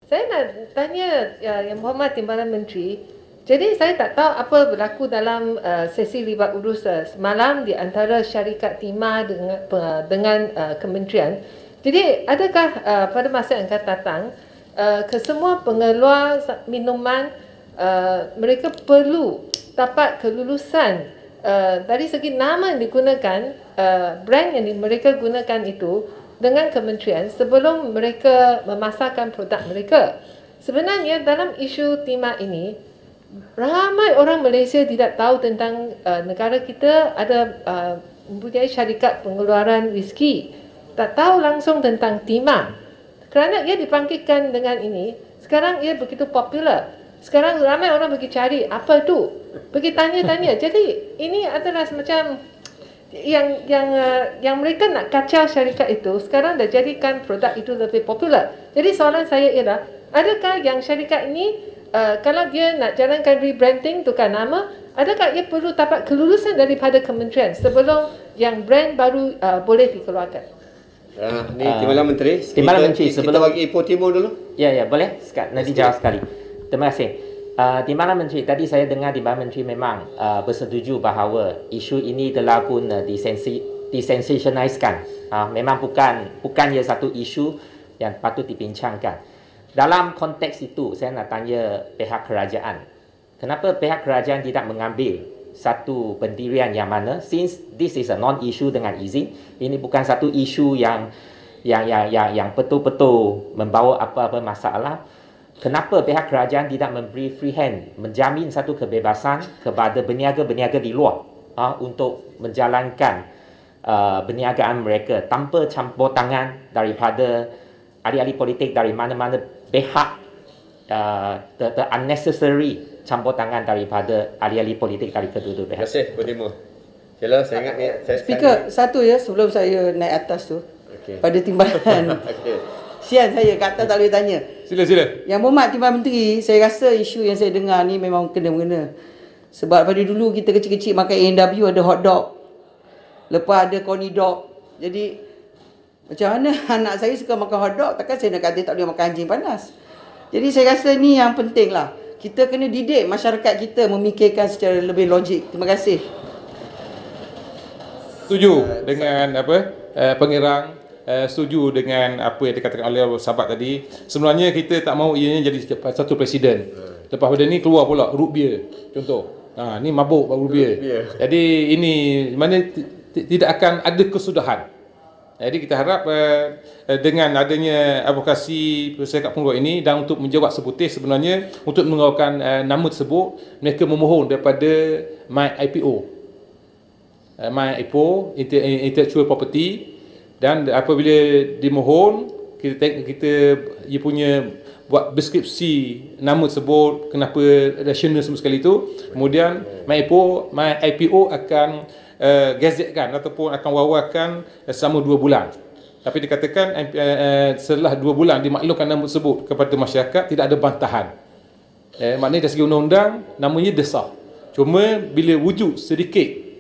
Saya nak tanya Yang Berhormat Timbalan Menteri. Jadi saya tak tahu apa berlaku dalam sesi libat urus semalam di antara syarikat timah dengan kementerian. Jadi adakah pada masa yang akan datang kesemua pengeluar minuman mereka perlu dapat kelulusan dari segi nama yang digunakan, brand yang mereka gunakan itu dengan kementerian sebelum mereka memasarkan produk mereka. Sebenarnya dalam isu timah ini, ramai orang Malaysia tidak tahu tentang negara kita ada mempunyai syarikat pengeluaran whisky. Tak tahu langsung tentang timah. Kerana ia dibangkitkan dengan ini, sekarang ia begitu popular. Sekarang ramai orang pergi cari apa itu, pergi tanya-tanya. Jadi ini adalah semacam yang mereka nak kacau syarikat itu, sekarang dah jadikan produk itu lebih popular. Jadi soalan saya ialah, adakah yang syarikat ini kalau dia nak jalankan rebranding, tukar nama, adakah ia perlu dapat kelulusan daripada kementerian sebelum yang brand baru boleh dikeluarkan? Ni Timbalan Menteri. Timbalan Menteri, kita bagi Ipoh Timur dulu. Ya, boleh. Nanti jawab sekali. Terima kasih. Timbalan Menteri, tadi saya dengar Timbalan Menteri memang bersetuju bahawa isu ini telah pun disensationaliskan. Memang bukannya satu isu yang patut dibincangkan. Dalam konteks itu, saya nak tanya pihak kerajaan. Kenapa pihak kerajaan tidak mengambil satu pendirian yang mana, since this is a non-issue dengan izin, ini bukan satu isu yang betul-betul membawa apa-apa masalah. Kenapa pihak kerajaan tidak memberi free hand, menjamin satu kebebasan kepada berniaga-berniaga di luar untuk menjalankan perniagaan mereka tanpa campur tangan daripada ahli-ahli politik dari mana-mana pihak, the unnecessary campur tangan daripada ahli-ahli politik dari kedua-dua pihak. Terima kasih, Ipoh Timur. Yalah, saya ingat ni. Speaker, satu ya sebelum saya naik atas tu. Pada timbalan. Sian saya kat atas tak boleh tanya. Sila. Yang Berhormat Timbalan Menteri, saya rasa isu yang saya dengar ni memang kena-mengena. Sebab pada dulu kita kecil-kecil makan A&W ada hot dog. Lepas ada corny dog. Jadi macam mana anak saya suka makan hot dog, takkan saya nak kata tak boleh makan anjing panas. Jadi saya rasa ni yang penting lah. Kita kena didik masyarakat kita memikirkan secara lebih logik. Terima kasih. Setuju dengan pengirang, setuju dengan apa yang dikatakan oleh sahabat tadi. Sebenarnya kita tak mahu ianya jadi satu presiden. Lepas pada ni keluar pula root beer contoh. Ni mabuk root beer. Jadi ini mana tidak akan ada kesudahan. Jadi kita harap dengan adanya advokasi Syarikat Pengeluar ini dan untuk menjawab sebutir sebenarnya untuk mengeluarkan nama tersebut, mereka memohon daripada MyIPO, Intellectual Property, dan apabila dimohon kita ia punya buat deskripsi nama tersebut, kenapa rasional semua sekali itu, kemudian MyIPO akan gazetkan ataupun akan wawarkan selama 2 bulan. Tapi dikatakan setelah 2 bulan dimaklumkan nama tersebut kepada masyarakat, tidak ada bantahan. Maknanya dari segi undang-undang namanya desah. Cuma bila wujud sedikit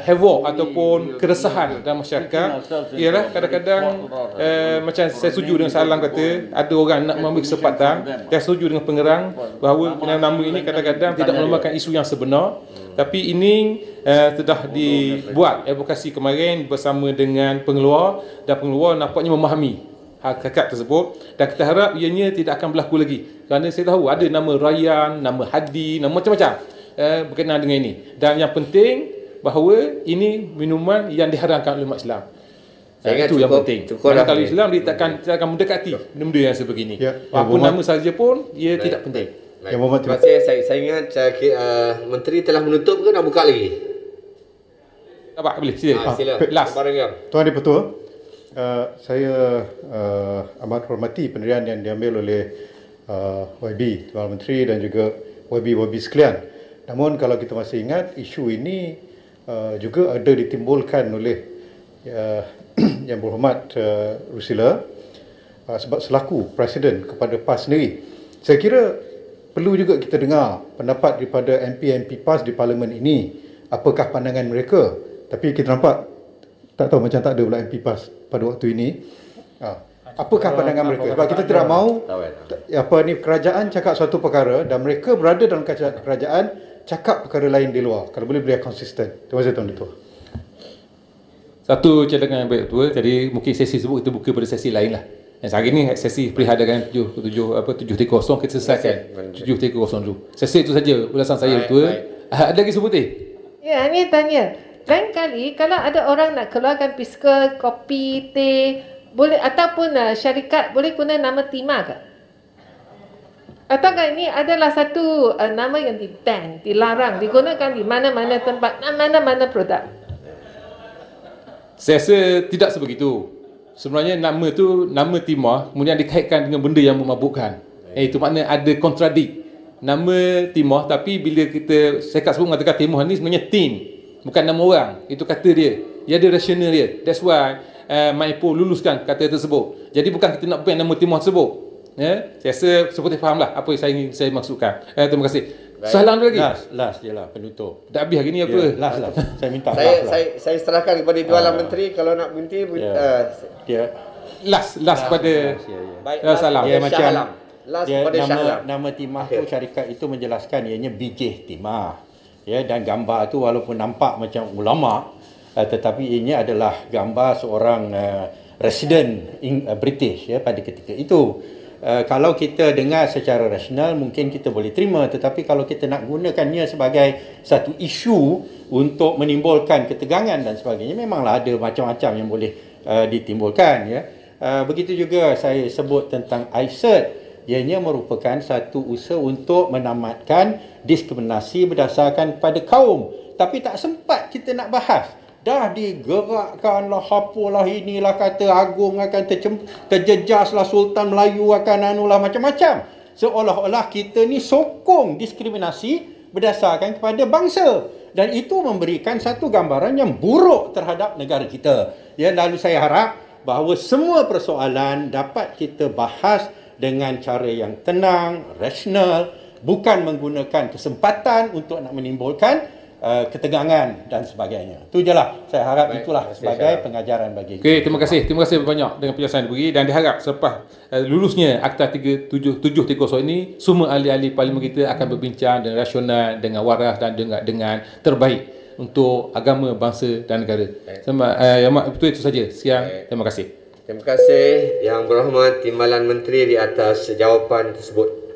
havoc ataupun keresahan dalam masyarakat, ialah kadang-kadang macam saya setuju dengan Salam kata, ada orang nak mengambil kesempatan. Saya setuju dengan pengerang bahawa nama ini kadang-kadang tidak melambangkan isu yang sebenar. Tapi ini telah dibuat advokasi kemarin bersama dengan pengeluar, dan pengeluar nampaknya memahami hakikat tersebut, dan kita harap ianya tidak akan berlaku lagi. Kerana saya tahu ada nama Rayyan, nama Hadi, nama macam-macam berkenaan dengan ini. Dan yang penting bahawa ini minuman yang diharamkan oleh umat Islam. Itu yang penting. Kalau Islam dia tak akan mendekati benda-benda yang sebegini. Apa nama sahaja pun ia tidak penting. Terima kasih. Saya ingat Menteri telah menutup ke nak buka lagi? Apa boleh sila. Last. Tuan Di-Pertua, saya amat hormati pendirian yang diambil oleh YB Timbalan Menteri dan juga YB sekalian. Namun kalau kita masih ingat, isu ini juga ada ditimbulkan oleh Yang Berhormat Rusila sebab selaku Presiden kepada PAS sendiri. Saya kira perlu juga kita dengar pendapat daripada MP PAS di Parlimen ini, apakah pandangan mereka. Tapi kita nampak tak tahu macam tak ada pula MP PAS pada waktu ini. Apakah pandangan mereka? Sebab kita tidak mahu kerajaan cakap suatu perkara dan mereka berada dalam kerajaan cakap perkara lain di luar. Kalau boleh beliau konsisten. Terima kasih Tuan Ketua. Satu cadangan yang baik Ketua, jadi mungkin sesi tersebut kita buka pada sesi lain lah. Yang hari ni sesi perihal dengan 730 kita selesaikan 730 dulu. Sesi itu saja ulasan saya Ketua. Ada lagi sebut Ya, ni tanya. Lain kali kalau ada orang nak keluarkan biskut, kopi, teh, boleh ataupun syarikat boleh guna nama Timah ke? Ataukah ini adalah satu nama yang di-ban, dilarang, digunakan di mana-mana tempat, mana-mana produk? Saya rasa tidak sebegitu. Sebenarnya nama tu nama Timah kemudian dikaitkan dengan benda yang memabukkan. Itu makna ada kontradik. Nama Timah tapi bila kita saya sebut mengatakan Timah ni sebenarnya tim, bukan nama orang. Itu kata dia. Dia ada rasional dia. That's why Maipo luluskan kata tersebut. Jadi bukan kita nak ban nama Timah tersebut. Ya, saya rasa seperti fahamlah apa yang ingin saya maksudkan. Terima kasih. Soalan lagi. Last je lah penutup. Dah habis hari ni apa? Last. Saya minta saya serahkan kepada Tuan Menteri kalau nak berhenti dia last pada salam. Dia macam dia nama Timah tu syarikat itu menjelaskan ianya bijih Timah. Ya, dan gambar tu walaupun nampak macam ulama tetapi ianya adalah gambar seorang resident British ya pada ketika itu. Kalau kita dengar secara rasional mungkin kita boleh terima, tetapi kalau kita nak gunakannya sebagai satu isu untuk menimbulkan ketegangan dan sebagainya, memanglah ada macam-macam yang boleh ditimbulkan ya. Begitu juga saya sebut tentang ICERT, ianya merupakan satu usaha untuk menamatkan diskriminasi berdasarkan pada kaum, tapi tak sempat kita nak bahas. Dah digerakkanlah apalah inilah kata agung akan terjejaslah Sultan Melayu akan anulah macam-macam. Seolah-olah kita ni sokong diskriminasi berdasarkan kepada bangsa. Dan itu memberikan satu gambaran yang buruk terhadap negara kita. Ya, lalu saya harap bahawa semua persoalan dapat kita bahas dengan cara yang tenang, rasional, bukan menggunakan kesempatan untuk nak menimbulkan ketegangan dan sebagainya. Itu je lah. Saya harap itulah sebagai pengajaran bagi kita. Okey, terima kasih. Terima kasih banyak dengan penjelasan yang diberi dan diharap selepas lulusnya Akta 730 ini semua ahli-ahli parlimen kita akan berbincang dengan rasional, dengan waras dan dengan terbaik untuk agama, bangsa dan negara. Betul itu saja. Sekian. Terima kasih. Terima kasih Yang Berhormat Timbalan Menteri di atas jawapan tersebut.